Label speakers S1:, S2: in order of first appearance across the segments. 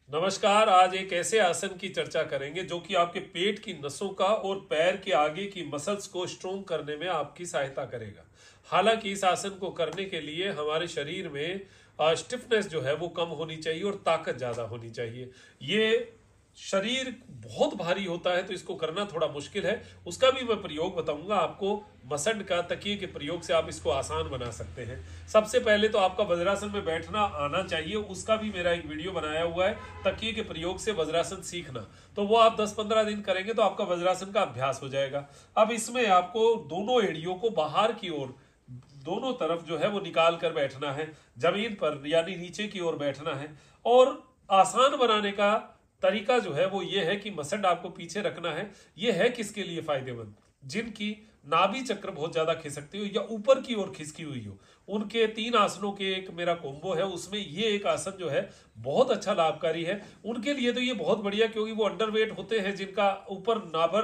S1: नमस्कार। आज एक ऐसे आसन की चर्चा करेंगे जो कि आपके पेट की नसों का और पैर के आगे की मसल्स को स्ट्रोंग करने में आपकी सहायता करेगा। हालांकि इस आसन को करने के लिए हमारे शरीर में स्टिफनेस जो है वो कम होनी चाहिए और ताकत ज़्यादा होनी चाहिए। ये शरीर बहुत भारी होता है तो इसको करना थोड़ा मुश्किल है। उसका भी मैं प्रयोग बताऊंगा आपको। मसंड का तकिए के प्रयोग से आप इसको आसान बना सकते हैं। सबसे पहले तो आपका वज्रासन में बैठना आना चाहिए। उसका भी मेरा एक वीडियो बनाया हुआ है, तकिए के प्रयोग से वज्रासन सीखना। तो वो आप 10-15 दिन करेंगे तो आपका वज्रासन का अभ्यास हो जाएगा। अब इसमें आपको दोनों एड़ियों को बाहर की ओर दोनों तरफ जो है वो निकाल कर बैठना है, जमीन पर यानी नीचे की ओर बैठना है। और आसान बनाने का तरीका जो है वो ये है कि मसंड आपको पीछे रखना है। ये है किसके लिए फायदेमंद? जिनकी नाभि चक्र बहुत ज्यादा खिसकती हो या ऊपर की ओर खिसकी हुई हो, उनके 3 आसनों के एक मेरा कोम्बो है, उसमें ये एक आसन जो है बहुत अच्छा लाभकारी है। उनके लिए तो ये बहुत बढ़िया, क्योंकि वो अंडरवेट होते हैं, जिनका ऊपर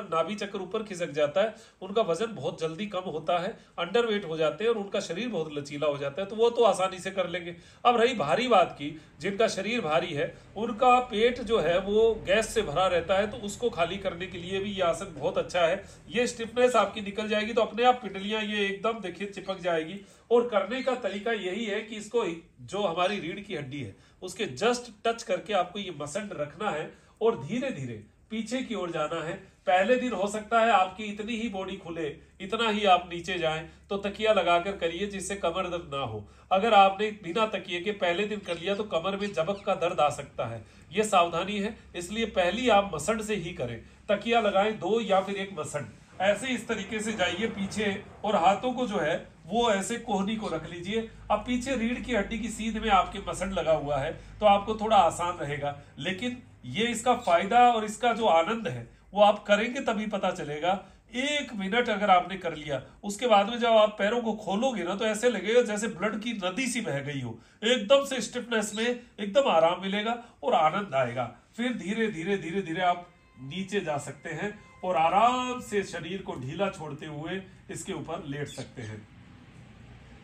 S1: नाभि चक्र ऊपर खिसक जाता है, उनका वजन बहुत जल्दी कम होता है, अंडरवेट हो जाते हैं और उनका शरीर बहुत लचीला हो जाता है, तो वो तो आसानी से कर लेंगे। अब रही भारी बात की, जिनका शरीर भारी है, उनका पेट जो है वो गैस से भरा रहता है, तो उसको खाली करने के लिए भी ये आसन बहुत अच्छा है। ये स्टिफनेस आपकी निकल जाएगी तो अपने आप पिंडलियां ये एकदम देखिए चिपक जाएगी। और करने का तरीका यही है कि इसको जो हमारी रीढ़ की हड्डी है उसके जस्ट टच करके आपको ये मसंड रखना है और धीरे धीरे पीछे की ओर जाना है। पहले दिन हो सकता है आपकी इतनी ही बॉडी खुले, इतना ही आप नीचे जाएं, तो तकिया लगाकर करिए जिससे कमर दर्द ना हो। अगर आपने बिना तकिए के पहले दिन कर लिया तो कमर में जबक का दर्द आ सकता है। ये सावधानी है, इसलिए पहली आप मसंड से ही करें। तकिया लगाएं 2 या फिर 1 मसंड, ऐसे इस तरीके से जाइए पीछे और हाथों को जो है वो ऐसे कोहनी को रख लीजिए। अब पीछे रीढ़ की हड्डी की सीध में आपके मसंड लगा हुआ है तो आपको थोड़ा आसान रहेगा, लेकिन ये इसका फायदा और इसका जो आनंद है वो आप करेंगे तभी पता चलेगा। 1 मिनट अगर आपने कर लिया, उसके बाद में जब आप पैरों को खोलोगे ना तो ऐसे लगेगा जैसे ब्लड की नदी सी बह गई हो। एकदम से स्टिफनेस में एकदम आराम मिलेगा और आनंद आएगा। फिर धीरे धीरे धीरे धीरे आप नीचे जा सकते हैं और आराम से शरीर को ढीला छोड़ते हुए इसके ऊपर लेट सकते हैं।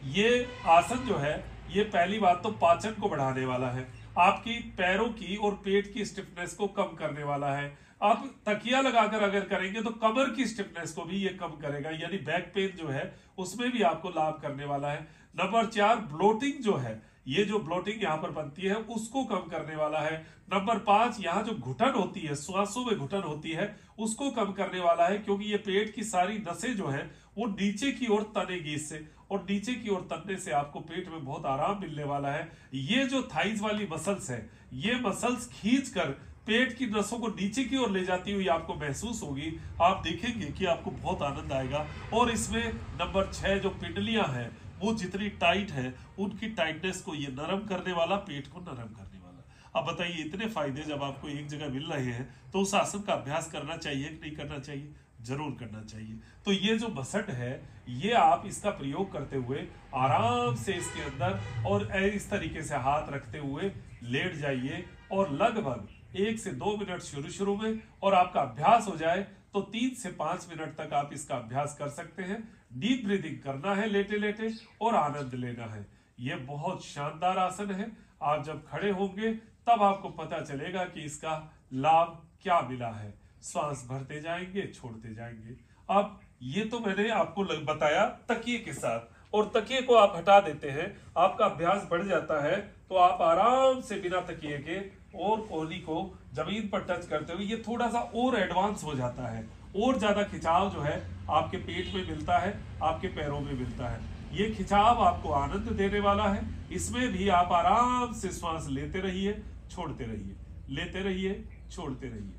S1: ये आसन जो है ये पहली बात तो पाचन को बढ़ाने वाला है, आपकी पैरों की और पेट की स्टिफनेस को कम करने वाला है। आप तकिया लगाकर अगर करेंगे तो कमर की स्टिफनेस को भी ये कम करेगा, यानी बैक पेन जो है उसमें भी आपको लाभ करने वाला है। नंबर 4, ब्लोटिंग जो है, ये जो ब्लोटिंग यहाँ पर बनती है उसको कम करने वाला है। नंबर 5, यहाँ जो घुटन होती है, श्वासों में घुटन होती है, उसको कम करने वाला है, क्योंकि ये पेट की सारी नसें जो है वो नीचे की ओर तनेगी इससे, और नीचे की ओर तनने से आपको पेट में बहुत आराम मिलने वाला है। ये जो थाइज वाली मसल्स है, ये मसल्स खींच कर पेट की नसों को नीचे की ओर ले जाती हुई आपको महसूस होगी। आप देखेंगे कि आपको बहुत आनंद आएगा। और इसमें नंबर 6 जो पिंडलियां हैं वो जितनी टाइट है, उनकी टाइटनेस को ये नरम करने वाला, पेट को नरम करने वाला। अब बताइए, इतने फायदे जब आपको एक जगह मिल रहे हैं तो उस आसन का अभ्यास करना चाहिए कि नहीं करना चाहिए? जरूर करना चाहिए। तो ये जो मसंड है, ये आप इसका प्रयोग करते हुए आराम से इसके अंदर और इस तरीके से हाथ रखते हुए लेट जाइए और लगभग 1 से 2 मिनट शुरू में, और आपका अभ्यास हो जाए तो 3 से 5 मिनट तक आप इसका अभ्यास कर सकते हैं। डीप ब्रीदिंग करना है लेटे लेटे और आनंद लेना है। यह बहुत शानदार आसन है। आप जब खड़े होंगे तब आपको पता चलेगा कि इसका लाभ क्या मिला है। श्वास भरते जाएंगे, छोड़ते जाएंगे। अब ये तो मैंने आपको बताया तकिए के साथ, और तकिए को आप हटा देते हैं, आपका अभ्यास बढ़ जाता है तो आप आराम से बिना तकिए के और कोहनी को जमीन पर टच करते हुए ये थोड़ा सा और एडवांस हो जाता है, और ज्यादा खिंचाव जो है आपके पेट में मिलता है, आपके पैरों में मिलता है। ये खिंचाव आपको आनंद देने वाला है। इसमें भी आप आराम से श्वास लेते रहिए, छोड़ते रहिए, लेते रहिए, छोड़ते रहिए।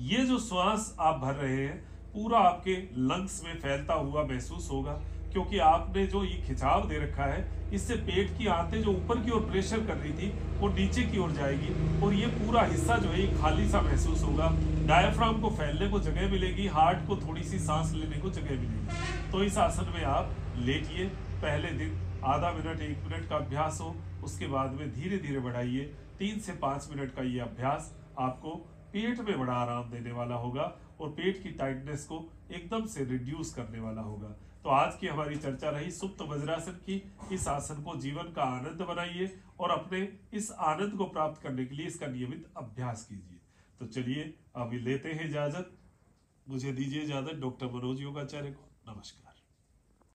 S1: ये जो श्वास आप भर रहे हैं पूरा आपके लंग्स में फैलता हुआ महसूस होगा, क्योंकि आपने जो ये खिंचाव दे रखा है इससे पेट की आंतें जो ऊपर की ओर प्रेशर कर रही थी वो नीचे की ओर जाएगी, और ये पूरा हिस्सा जो है ये खाली सा महसूस होगा। डायफ्राम को फैलने को जगह मिलेगी, हार्ट को थोड़ी सी सांस लेने को जगह मिलेगी। तो इस आसन में आप लेटिए। पहले दिन आधा मिनट 1 मिनट का अभ्यास हो, उसके बाद में धीरे धीरे बढ़ाइए। 3 से 5 मिनट का ये अभ्यास आपको पेट में बड़ा आराम देने वाला होगा और पेट की टाइटनेस को एकदम से रिड्यूस करने वाला होगा। तो आज की हमारी चर्चा रही सुप्त वज्रासन की। इस आसन को जीवन का आनंद बनाइए और अपने इस आनंद को प्राप्त करने के लिए इसका नियमित अभ्यास कीजिए। तो चलिए अभी लेते हैं इजाजत, मुझे दीजिए इजाजत डॉक्टर मनोज योगाचार्य को। नमस्कार।